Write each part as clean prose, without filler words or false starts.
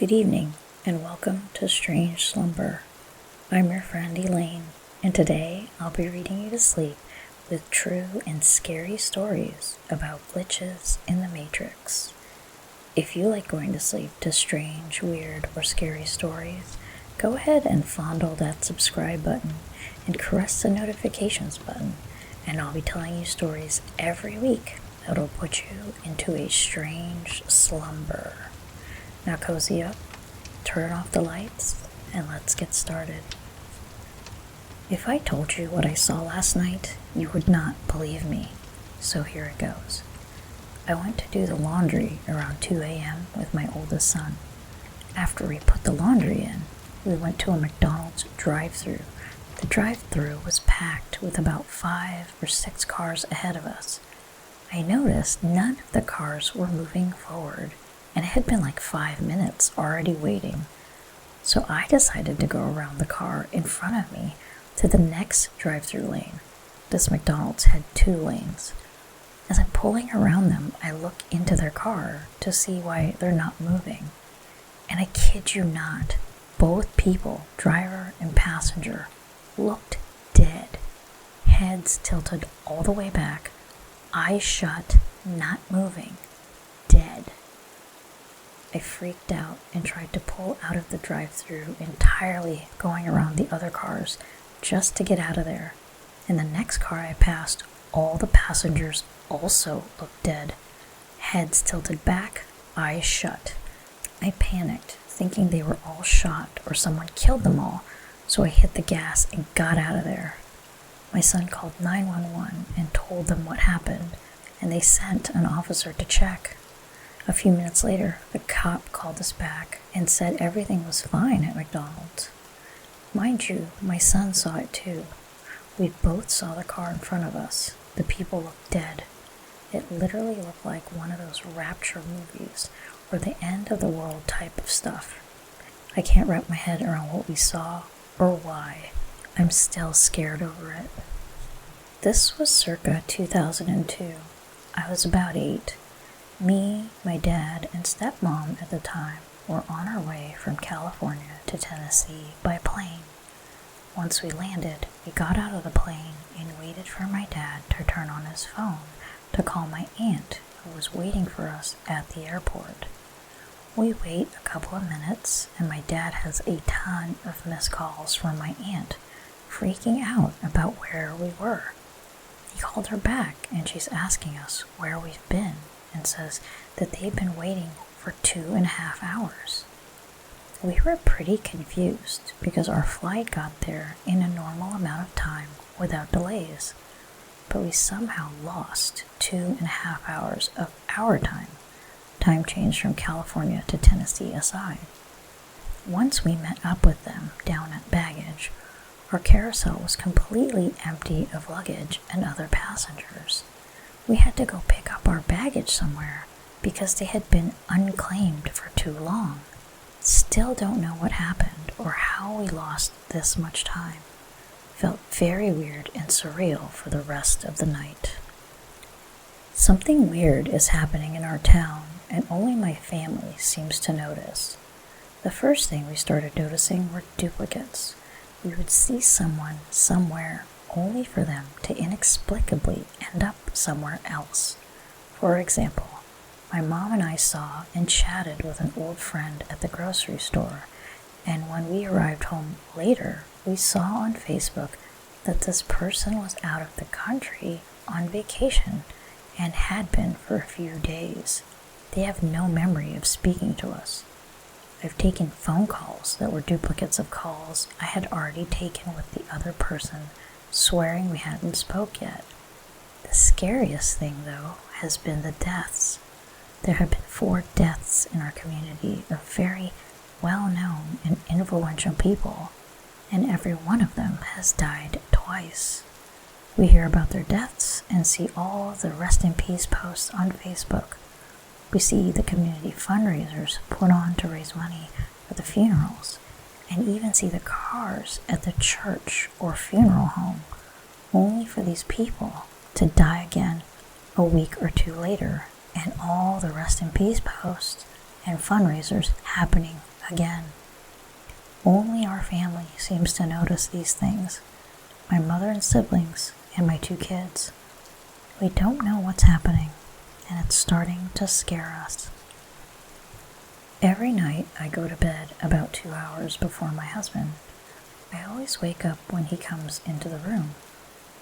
Good evening, and welcome to Strange Slumber. I'm your friend Elaine, and today I'll be reading you to sleep with true and scary stories about glitches in the Matrix. If you like going to sleep to strange, weird, or scary stories, go ahead and fondle that subscribe button and caress the notifications button, and I'll be telling you stories every week that'll put you into a strange slumber. Now cozy up, turn off the lights, and let's get started. If I told you what I saw last night, you would not believe me, so here it goes. I went to do the laundry around 2 a.m. with my oldest son. After we put the laundry in, we went to a McDonald's drive-thru. The drive-thru was packed with about 5 or 6 cars ahead of us. I noticed none of the cars were moving forward, and it had been like 5 minutes already waiting. So I decided to go around the car in front of me to the next drive-thru lane. This McDonald's had 2 lanes. As I'm pulling around them, I look into their car to see why they're not moving. And I kid you not, both people, driver and passenger, looked dead. Heads tilted all the way back, eyes shut, not moving, dead. I freaked out and tried to pull out of the drive-thru entirely, going around the other cars just to get out of there. In the next car I passed, all the passengers also looked dead. Heads tilted back, eyes shut. I panicked, thinking they were all shot or someone killed them all, so I hit the gas and got out of there. My son called 911 and told them what happened, and they sent an officer to check. A few minutes later, the cop called us back and said everything was fine at McDonald's. Mind you, my son saw it too. We both saw the car in front of us. The people looked dead. It literally looked like one of those rapture movies or the end of the world type of stuff. I can't wrap my head around what we saw or why. I'm still scared over it. This was circa 2002. I was about 8. Me, my dad, and stepmom at the time were on our way from California to Tennessee by plane. Once we landed, we got out of the plane and waited for my dad to turn on his phone to call my aunt, who was waiting for us at the airport. We wait a couple of minutes, and my dad has a ton of missed calls from my aunt, freaking out about where we were. He called her back, and she's asking us where we've been, and says that they've been waiting for 2.5 hours. We were pretty confused because our flight got there in a normal amount of time without delays, but we somehow lost 2.5 hours of our time. Time changed from California to Tennessee aside. Once we met up with them down at baggage, our carousel was completely empty of luggage and other passengers. We had to go pick up our baggage somewhere because they had been unclaimed for too long. Still don't know what happened or how we lost this much time. Felt very weird and surreal for the rest of the night. Something weird is happening in our town, and only my family seems to notice. The first thing we started noticing were duplicates. We would see someone somewhere only for them to inexplicably end up somewhere else. For example, my mom and I saw and chatted with an old friend at the grocery store, and when we arrived home later, we saw on Facebook that this person was out of the country on vacation and had been for a few days. They have no memory of speaking to us. I've taken phone calls that were duplicates of calls I had already taken with the other person, swearing we hadn't spoke yet. The scariest thing, though, has been the deaths. There have been 4 deaths in our community of very well-known and influential people, and every one of them has died twice. We hear about their deaths and see all the rest in peace posts on Facebook. We see the community fundraisers put on to raise money for the funerals, and even see the cars at the church or funeral home, only for these people to die again a week or 2 later, and all the rest in peace posts and fundraisers happening again. Only our family seems to notice these things. My mother and siblings, and my 2 kids. We don't know what's happening, and it's starting to scare us. Every night I go to bed about 2 hours before my husband. I always wake up when he comes into the room.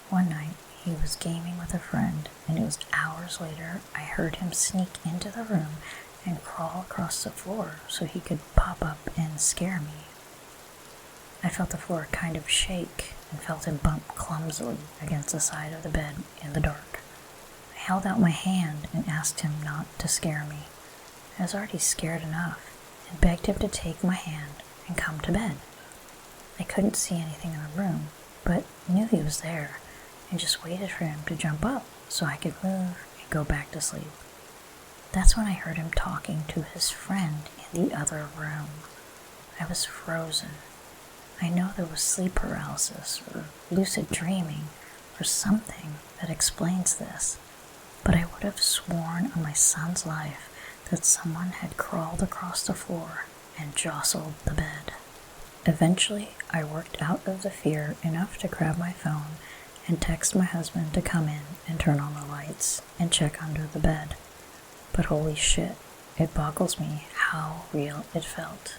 One night he was gaming with a friend, and it was hours later I heard him sneak into the room and crawl across the floor so he could pop up and scare me. I felt the floor kind of shake and felt him bump clumsily against the side of the bed in the dark. I held out my hand and asked him not to scare me. I was already scared enough and begged him to take my hand and come to bed. I couldn't see anything in the room, but knew he was there and just waited for him to jump up so I could move and go back to sleep. That's when I heard him talking to his friend in the other room. I was frozen. I know there was sleep paralysis or lucid dreaming or something that explains this, but I would have sworn on my son's life that someone had crawled across the floor and jostled the bed. Eventually, I worked out of the fear enough to grab my phone and text my husband to come in and turn on the lights and check under the bed. But holy shit, it boggles me how real it felt.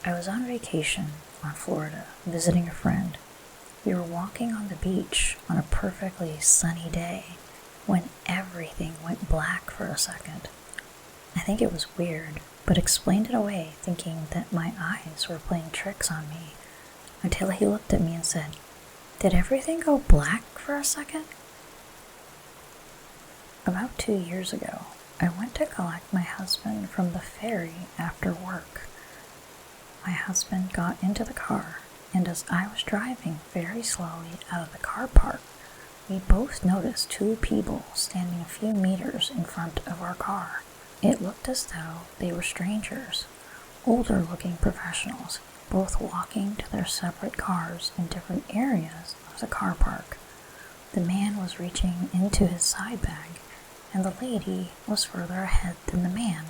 I was on vacation on Florida, visiting a friend. We were walking on the beach on a perfectly sunny day when everything went black for a second. I think it was weird, but explained it away thinking that my eyes were playing tricks on me, until he looked at me and said, "Did everything go black for a second?" About 2 years ago, I went to collect my husband from the ferry after work. My husband got into the car, and as I was driving very slowly out of the car park, we both noticed 2 people standing a few meters in front of our car. It looked as though they were strangers, older-looking professionals, both walking to their separate cars in different areas of the car park. The man was reaching into his side bag, and the lady was further ahead than the man,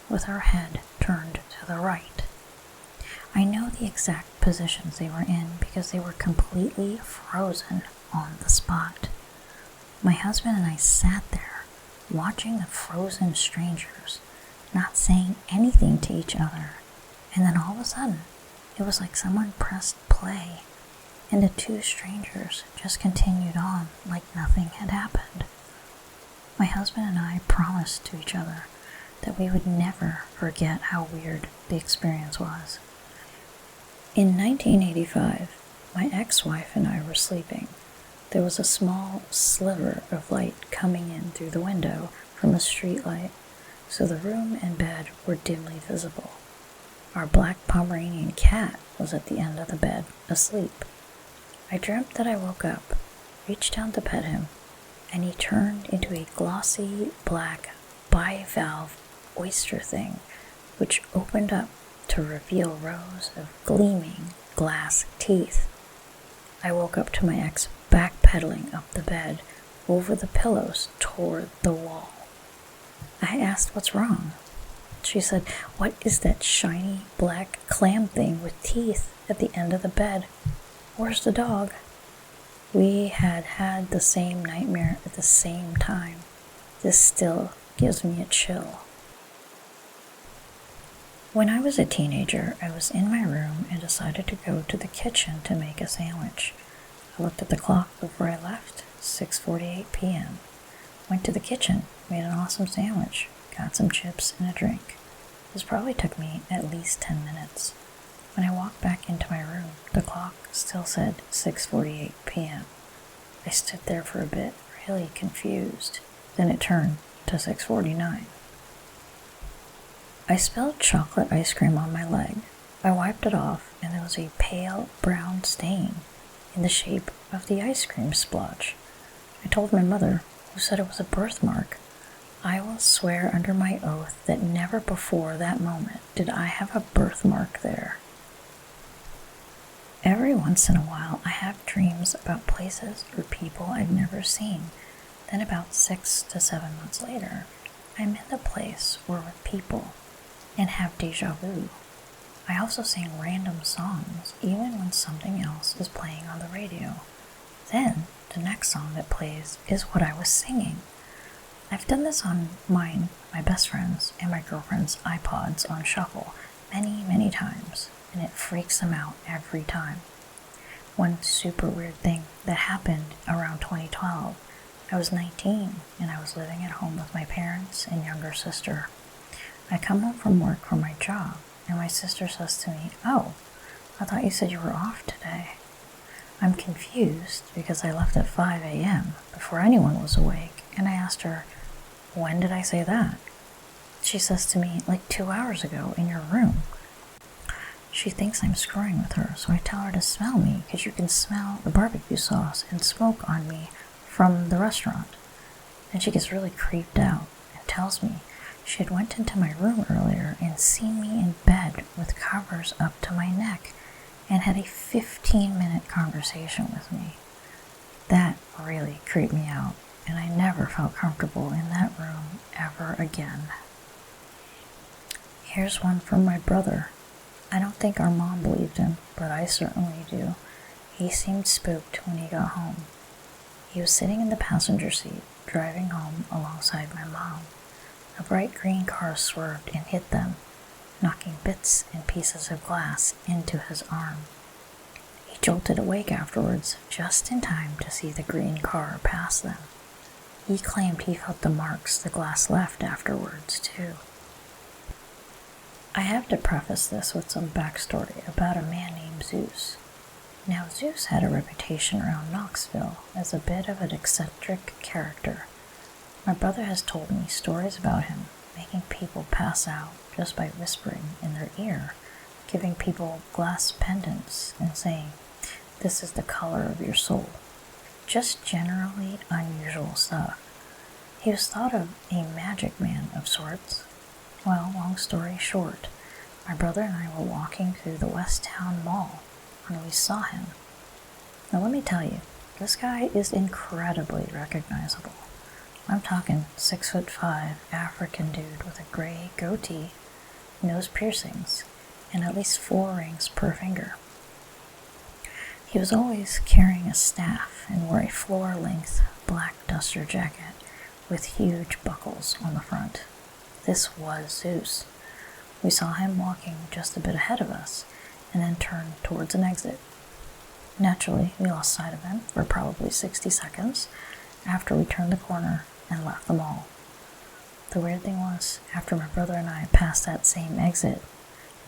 with her head turned to the right. I know the exact positions they were in because they were completely frozen on the spot. My husband and I sat there, watching the frozen strangers, not saying anything to each other, and then all of a sudden, it was like someone pressed play, and the 2 strangers just continued on like nothing had happened. My husband and I promised to each other that we would never forget how weird the experience was. In 1985, my ex-wife and I were sleeping. There was a small sliver of light coming in through the window from a street light, so the room and bed were dimly visible. Our black Pomeranian cat was at the end of the bed, asleep. I dreamt that I woke up, reached down to pet him, and he turned into a glossy black bivalve oyster thing, which opened up to reveal rows of gleaming glass teeth. I woke up to my ex backpedaling up the bed, over the pillows toward the wall. I asked what's wrong. She said, "What is that shiny black clam thing with teeth at the end of the bed? Where's the dog?" We had had the same nightmare at the same time. This still gives me a chill. When I was a teenager, I was in my room and decided to go to the kitchen to make a sandwich. I looked at the clock before I left, 6:48 p.m. Went to the kitchen, made an awesome sandwich, got some chips and a drink. This probably took me at least 10 minutes. When I walked back into my room, the clock still said 6:48 p.m. I stood there for a bit, really confused. Then it turned to 6:49. I spilled chocolate ice cream on my leg. I wiped it off, and there was a pale brown stain in the shape of the ice cream splotch. I told my mother, who said it was a birthmark. I will swear under my oath that never before that moment did I have a birthmark there. Every once in a while, I have dreams about places or people I've never seen. Then about 6 to 7 months later, I'm in the place or with people. and have deja vu. I also sing random songs, even when something else is playing on the radio. Then, the next song that plays is what I was singing. I've done this on mine, my best friend's, and my girlfriend's iPods on shuffle many times, and it freaks them out every time. One super weird thing that happened around 2012, I was 19 and I was living at home with my parents and younger sister. I come home from work for my job, and my sister says to me, "Oh, I thought you said you were off today." I'm confused because I left at 5 a.m. before anyone was awake, and I asked her, "When did I say that?" She says to me, "Like 2 hours ago in your room." She thinks I'm screwing with her, so I tell her to smell me because you can smell the barbecue sauce and smoke on me from the restaurant. Then she gets really creeped out and tells me she had went into my room earlier and seen me in bed with covers up to my neck and had a 15-minute conversation with me. That really creeped me out, and I never felt comfortable in that room ever again. Here's one from my brother. I don't think our mom believed him, but I certainly do. He seemed spooked when he got home. He was sitting in the passenger seat, driving home alongside my mom. A bright green car swerved and hit them, knocking bits and pieces of glass into his arm. He jolted awake afterwards, just in time to see the green car pass them. He claimed he felt the marks the glass left afterwards, too. I have to preface this with some backstory about a man named Zeus. Now, Zeus had a reputation around Knoxville as a bit of an eccentric character. My brother has told me stories about him, making people pass out just by whispering in their ear, giving people glass pendants and saying, "This is the color of your soul." Just generally unusual stuff. He was thought of a magic man of sorts. Well, long story short, my brother and I were walking through the West Town Mall when we saw him. Now let me tell you, this guy is incredibly recognizable. I'm talking 6'5" African dude with a gray goatee, nose piercings, and at least 4 rings per finger. He was always carrying a staff and wore a floor-length black duster jacket with huge buckles on the front. This was Zeus. We saw him walking just a bit ahead of us and then turned towards an exit. Naturally, we lost sight of him for probably 60 seconds after we turned the corner and left the mall. The weird thing was, after my brother and I passed that same exit,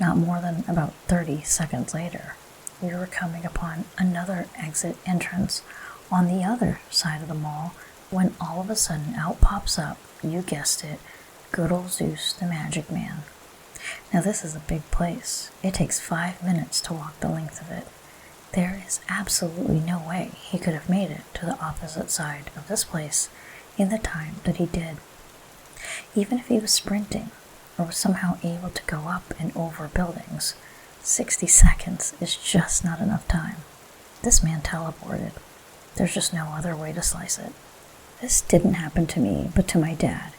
not more than about 30 seconds later, we were coming upon another exit entrance on the other side of the mall when all of a sudden out pops up, you guessed it, good old Zeus the Magic Man. Now this is a big place. It takes 5 minutes to walk the length of it. There is absolutely no way he could have made it to the opposite side of this place in the time that he did. Even if he was sprinting or was somehow able to go up and over buildings, 60 seconds is just not enough time. This man teleported. There's just no other way to slice it. This didn't happen to me, but to my dad.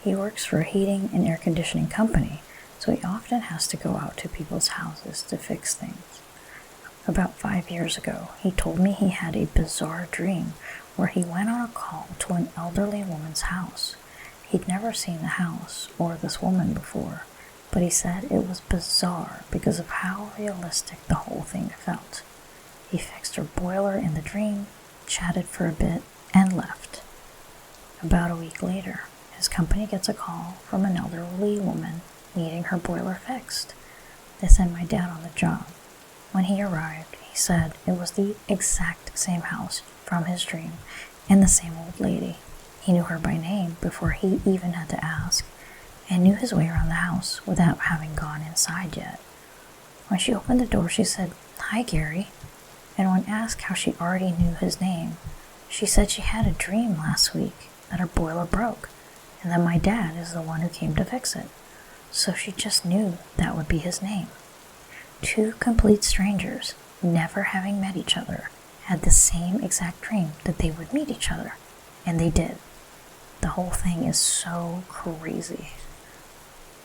He works for a heating and air conditioning company, so he often has to go out to people's houses to fix things. About 5 years ago, he told me he had a bizarre dream where he went on a call to an elderly woman's house. He'd never seen the house or this woman before, but he said it was bizarre because of how realistic the whole thing felt. He fixed her boiler in the dream, chatted for a bit, and left. About a week later, his company gets a call from an elderly woman needing her boiler fixed. They sent my dad on the job. When he arrived, he said it was the exact same house from his dream and the same old lady. He knew her by name before he even had to ask, and knew his way around the house without having gone inside yet. When she opened the door, she said, "Hi, Gary," and when asked how she already knew his name, she said she had a dream last week that her boiler broke, and that my dad is the one who came to fix it. So she just knew that would be his name. 2 complete strangers, never having met each other, had the same exact dream that they would meet each other, and they did. The whole thing is so crazy.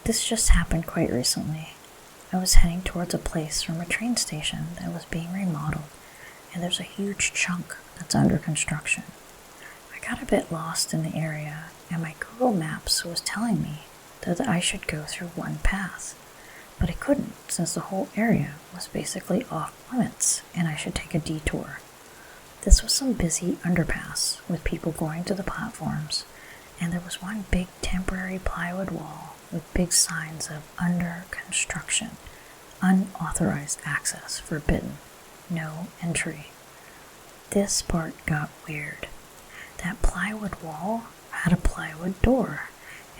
This just happened quite recently. I was heading towards a place from a train station that was being remodeled, and there's a huge chunk that's under construction. I got a bit lost in the area, and my Google Maps was telling me that I should go through one path, but I couldn't since the whole area was basically off limits and I should take a detour. This was some busy underpass with people going to the platforms, and there was one big temporary plywood wall with big signs of under construction, unauthorized access forbidden, no entry. This part got weird. That plywood wall had a plywood door,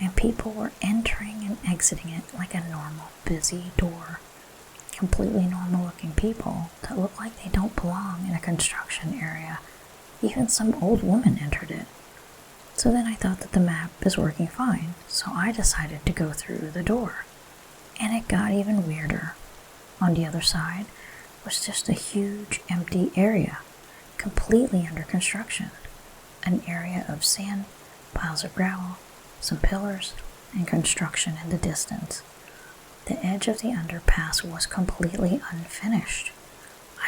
and people were entering and exiting it like a normal, busy door. Completely normal looking people that look like they don't belong in a construction area. Even some old woman entered it. So then I thought that the map is working fine, so I decided to go through the door. And it got even weirder. On the other side was just a huge empty area, completely under construction. An area of sand, piles of gravel, some pillars, and construction in the distance. The edge of the underpass was completely unfinished.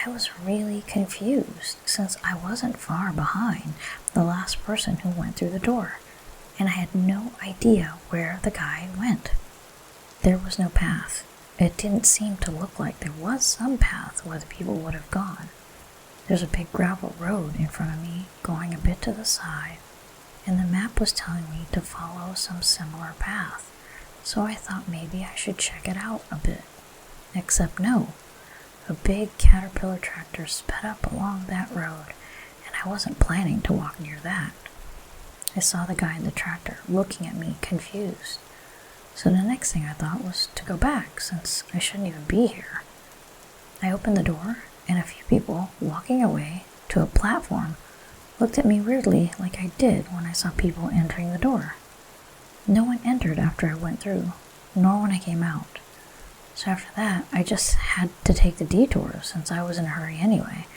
I was really confused since I wasn't far behind the last person who went through the door, and I had no idea where the guy went. There was no path. It didn't seem to look like there was some path where the people would have gone. There's a big gravel road in front of me going a bit to the side, and the map was telling me to follow some similar path, so I thought maybe I should check it out a bit. Except no. A big Caterpillar tractor sped up along that road, and I wasn't planning to walk near that. I saw the guy in the tractor looking at me confused, so the next thing I thought was to go back since I shouldn't even be here. I opened the door, and a few people walking away to a platform looked at me weirdly like I did when I saw people entering the door. No one entered after I went through, nor when I came out. So after that, I just had to take the detour since I was in a hurry anyway,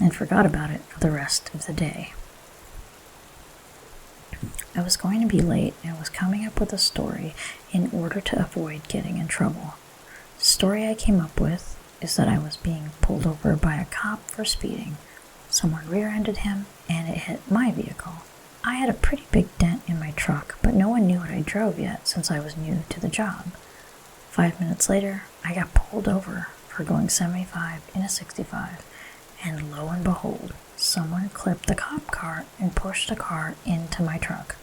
and forgot about it for the rest of the day. I was going to be late and was coming up with a story in order to avoid getting in trouble. The story I came up with is that I was being pulled over by a cop for speeding. Someone rear-ended him, and it hit my vehicle. I had a pretty big dent in my truck, but no one knew what I drove yet since I was new to the job. 5 minutes later, I got pulled over for going 75 in a 65, and lo and behold, someone clipped the cop car and pushed the car into my truck.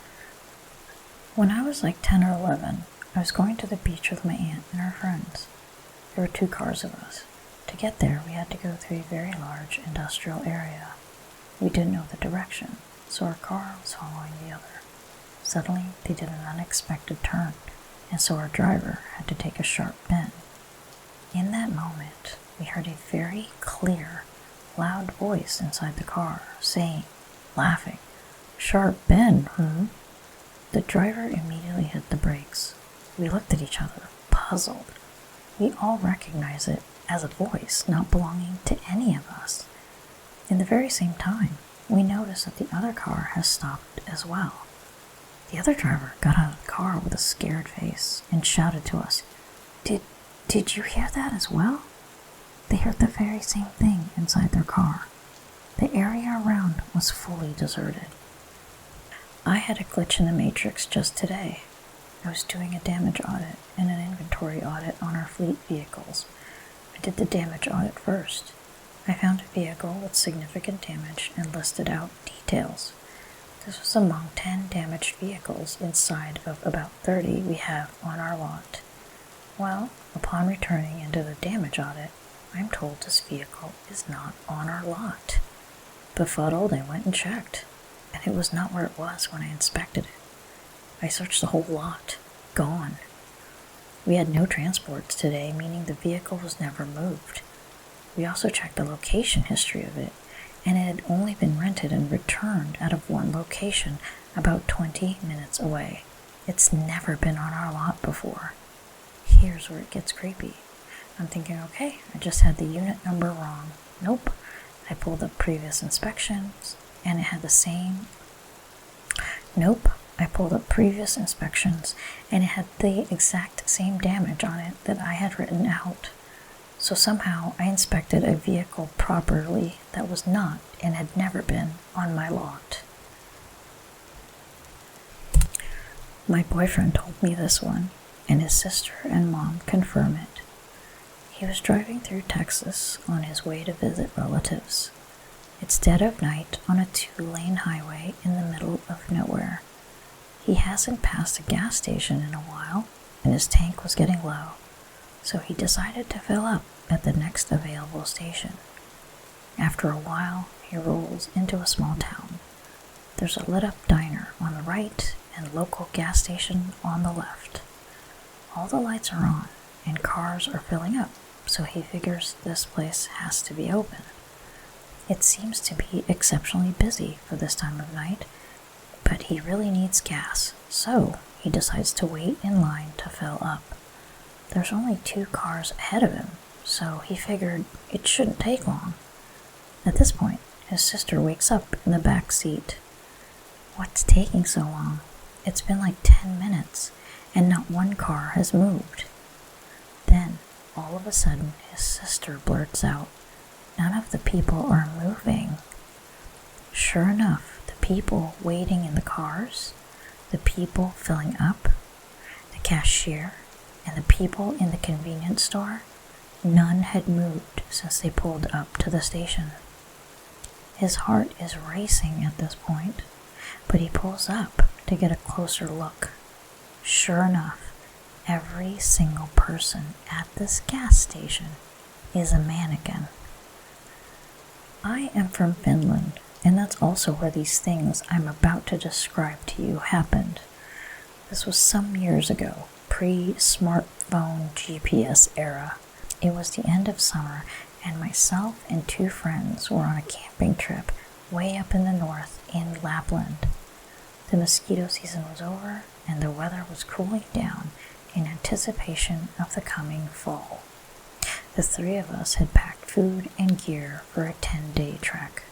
When I was like 10 or 11, I was going to the beach with my aunt and her friends. There were 2 cars of us. To get there, we had to go through a very large industrial area. We didn't know the direction, so our car was following the other. Suddenly, they did an unexpected turn, and so our driver had to take a sharp bend. In that moment, we heard a very clear, loud voice inside the car saying, laughing, "Sharp bend, hmm?" The driver immediately hit the brakes. We looked at each other, puzzled. We all recognized it as a voice not belonging to any of us. In the very same time, we noticed that the other car has stopped as well. The other driver got out of the car with a scared face and shouted to us, Did you hear that as well?" They heard the very same thing inside their car. The area around was fully deserted. I had a glitch in the matrix just today. I was doing a damage audit and an inventory audit on our fleet vehicles. I did the damage audit first. I found a vehicle with significant damage and listed out details. This was among 10 damaged vehicles inside of about 30 we have on our lot. Well, upon returning into the damage audit, I'm told this vehicle is not on our lot. Befuddled, I went and checked, and it was not where it was when I inspected it. I searched the whole lot. Gone. We had no transports today, meaning the vehicle was never moved. We also checked the location history of it, and it had only been rented and returned out of one location about 20 minutes away. It's never been on our lot before. Here's where it gets creepy. I'm thinking, okay, I just had the unit number wrong. Nope. I pulled up previous inspections, and it had the same. Nope. I pulled up previous inspections, and it had the exact same damage on it that I had written out. So somehow I inspected a vehicle properly that was not and had never been on my lot. My boyfriend told me this one, and his sister and mom confirm it. He was driving through Texas on his way to visit relatives. It's dead of night on a 2-lane highway in the middle of nowhere. He hasn't passed a gas station in a while, and his tank was getting low, so he decided to fill up at the next available station. After a while, he rolls into a small town. There's a lit-up diner on the right and local gas station on the left. All the lights are on, and cars are filling up, so he figures this place has to be open. It seems to be exceptionally busy for this time of night, but he really needs gas, so he decides to wait in line to fill up. There's only 2 cars ahead of him, so he figured it shouldn't take long. At this point, his sister wakes up in the back seat. What's taking so long? It's been like 10 minutes, and not one car has moved. Then, all of a sudden, his sister blurts out, "None of the people are moving." Sure enough, the people waiting in the cars, the people filling up, the cashier, and the people in the convenience store, none had moved since they pulled up to the station. His heart is racing at this point, but he pulls up to get a closer look. Sure enough, every single person at this gas station is a mannequin. I am from Finland, and that's also where these things I'm about to describe to you happened. This was some years ago, pre-smartphone GPS era. It was the end of summer, and myself and 2 friends were on a camping trip way up in the north in Lapland. The mosquito season was over, and the weather was cooling down in anticipation of the coming fall. The 3 of us had packed food and gear for a 10-day trek.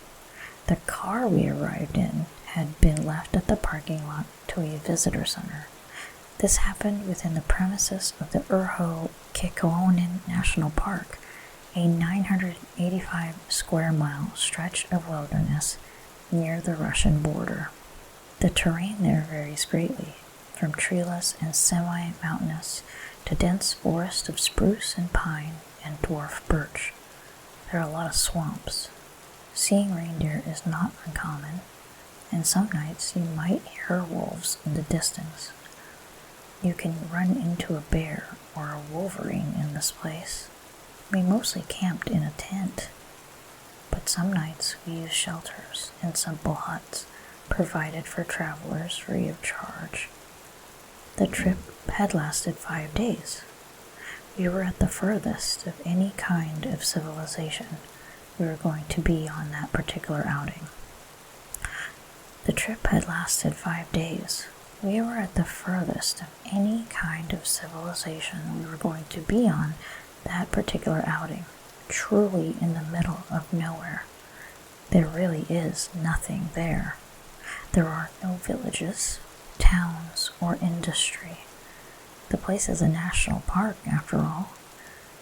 The car we arrived in had been left at the parking lot to a visitor center. This happened within the premises of the Urho Kekkonen National Park, a 985 square mile stretch of wilderness near the Russian border. The terrain there varies greatly, from treeless and semi-mountainous to dense forest of spruce and pine and dwarf birch. There are a lot of swamps. Seeing reindeer is not uncommon, and some nights you might hear wolves in the distance. You can run into a bear or a wolverine in this place. We mostly camped in a tent, but some nights we used shelters and simple huts provided for travelers free of charge. The trip had lasted 5 days. We were at the furthest of any kind of civilization we were going to be on that particular outing. The trip had lasted 5 days. We were at the furthest of any kind of civilization we were going to be on that particular outing, truly in the middle of nowhere. There really is nothing there. There are no villages, towns, or industry. The place is a national park, after all.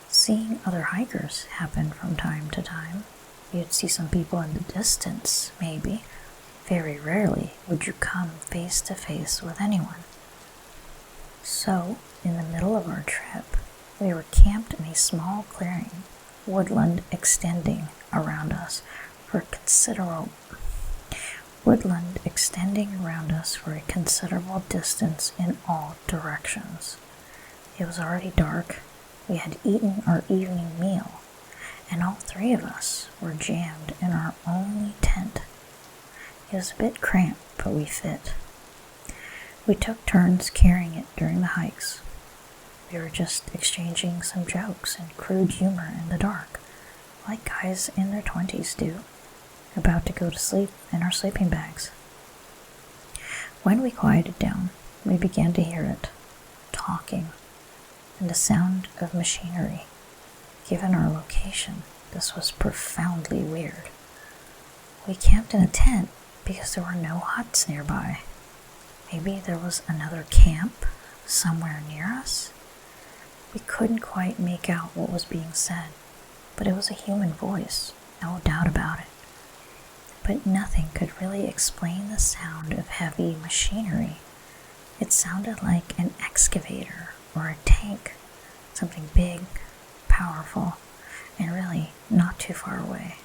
Seeing other hikers happened from time to time. You'd see some people in the distance, maybe. Very rarely would you come face to face with anyone. So, in the middle of our trip, we were camped in a small clearing, woodland extending around us for a considerable distance in all directions. It was already dark. We had eaten our evening meal, and all 3 of us were jammed in our only tent. It was a bit cramped, but we fit. We took turns carrying it during the hikes. We were just exchanging some jokes and crude humor in the dark, like guys in their 20s do, about to go to sleep in our sleeping bags. When we quieted down, we began to hear it, talking, and the sound of machinery. Given our location, this was profoundly weird. We camped in a tent because there were no huts nearby. Maybe there was another camp somewhere near us? We couldn't quite make out what was being said, but it was a human voice, no doubt about it. But nothing could really explain the sound of heavy machinery. It sounded like an excavator or a tank, something big, powerful, and really not too far away.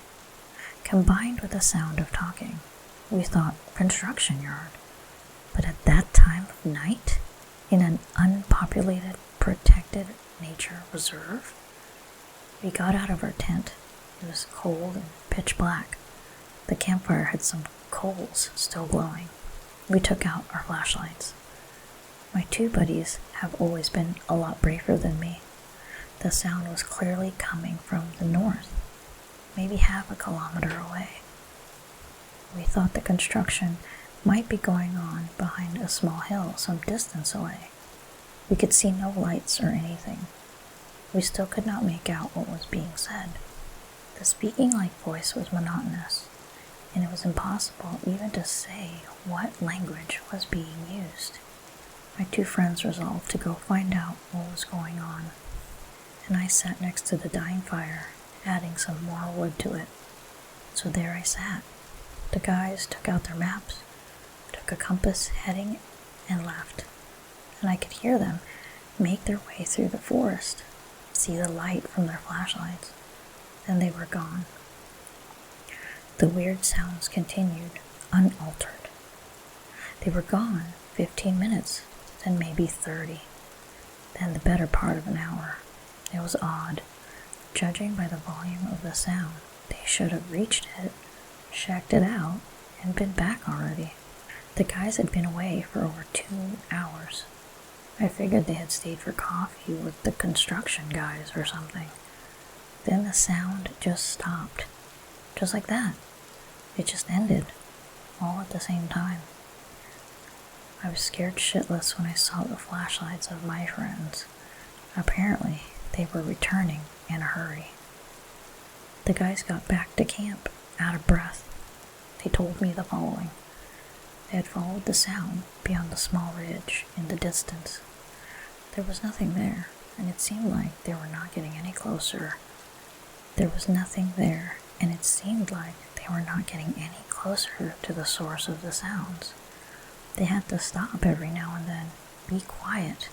Combined with the sound of talking, we thought construction yard. But at that time of night, in an unpopulated, protected nature reserve, we got out of our tent. It was cold and pitch black. The campfire had some coals still glowing. We took out our flashlights. My two buddies have always been a lot braver than me. The sound was clearly coming from the north, maybe half a kilometer away. We thought the construction might be going on behind a small hill some distance away. We could see no lights or anything. We still could not make out what was being said. The speaking-like voice was monotonous, and it was impossible even to say what language was being used. My two friends resolved to go find out what was going on, and I sat next to the dying fire, adding some more wood to it. So there I sat. The guys took out their maps, took a compass heading, and left. And I could hear them make their way through the forest, see the light from their flashlights. Then they were gone. The weird sounds continued, unaltered. They were gone 15 minutes, then maybe 30, then the better part of an hour. It was odd. Judging by the volume of the sound, they should have reached it, checked it out, and been back already. The guys had been away for over 2 hours. I figured they had stayed for coffee with the construction guys or something. Then the sound just stopped. Just like that. It just ended. All at the same time. I was scared shitless when I saw the flashlights of my friends. Apparently, they were returning in a hurry. The guys got back to camp, out of breath. They told me the following. They had followed the sound beyond the small ridge in the distance. There was nothing there, and it seemed like they were not getting any closer. There was nothing there, and it seemed like they were not getting any closer to the source of the sounds. They had to stop every now and then, be quiet,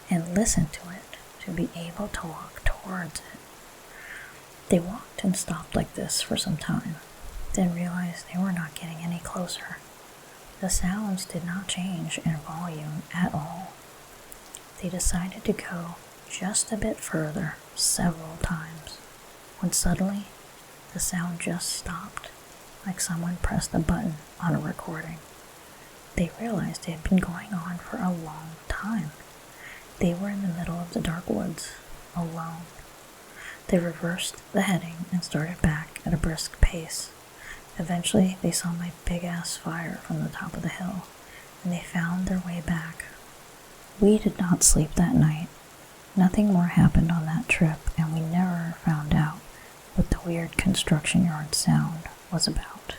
and listen to it to be able to walk towards it. They walked and stopped like this for some time, then realized they were not getting any closer. The sounds did not change in volume at all. They decided to go just a bit further several times, when suddenly the sound just stopped, like someone pressed a button on a recording. They realized it had been going on for a long time. They were in the middle of the dark woods, alone. They reversed the heading and started back at a brisk pace. Eventually, they saw my big-ass fire from the top of the hill, and they found their way back. We did not sleep that night. Nothing more happened on that trip, and we never found out what the weird construction yard sound was about.